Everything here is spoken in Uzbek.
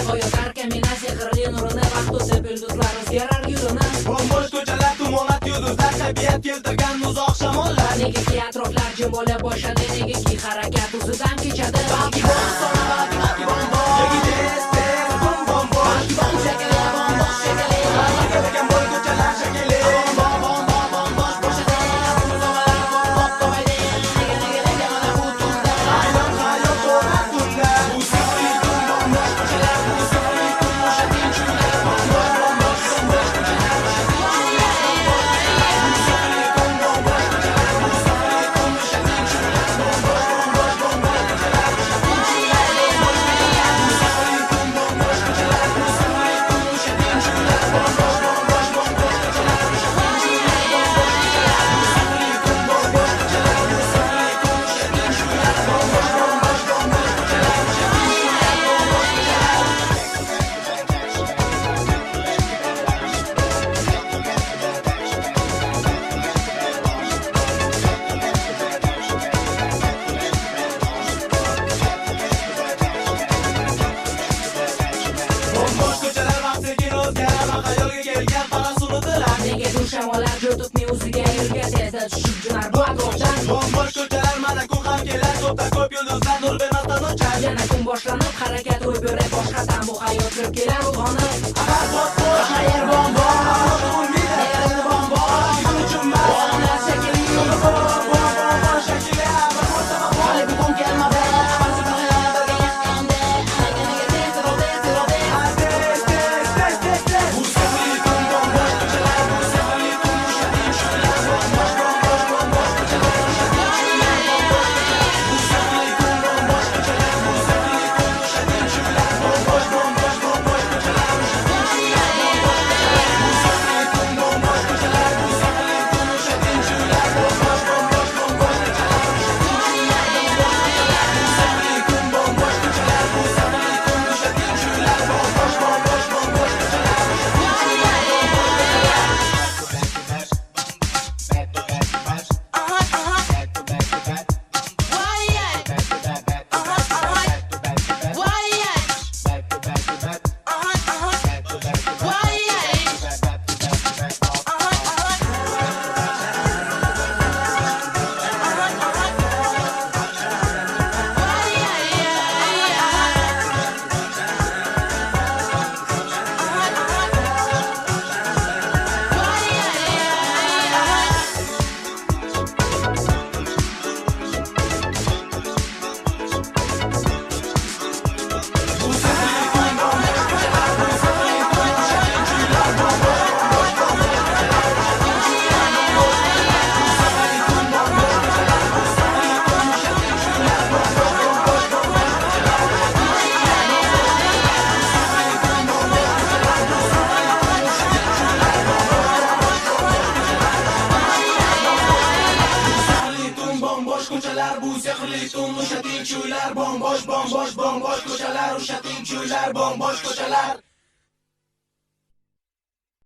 Hayotar kamina sehrli nurini vaqt o'tib yulduzlar o'zgarar yo'lini. Bombosh ko'chalar, tumonat yulduzlar, tabiat keltirgan uzoq shamollar. Negaki atroflar jim bo'la boshladi, negaki harakat o'zidan kechadi. Balki bo'lsa, balki bombo. Yoki tez bom bombo. Balki bom shekeli, bombosh shekeli. Balki kelgan bo'y ko'chalar shekeli. Bombosh bo'shadi. Uzoqlar bomboq qo'ydi. Nega mana bu tunda. Hayot to'g'ri tunda. Bu sirli tun bombosh ko'chalar. Bu sirli tun o'sha tinchliklar. Bombosh ko'chalar. Shamollar jutubni o'ziga yurga tezda tushib jo'nar bu atrofdan. Bombosh ko'chalar mana kun ham kelar, to'pda ko'p yulduzlar nur bermasdan o'char. Yana kun boshlanib harakat ro'y berar, boshqadan bu hayot kirib kelar uyg'onib. Bombosh yer bombosh, umid yer bombosh, uchunmas odamlar shekilli. Bombosh shekilli, hali bugun kelmadi. Bu sehrli tun o'sha tinchliklar. Bombosh ko'chalar, o'sha tinchliklar. Bombosh ko'chalar.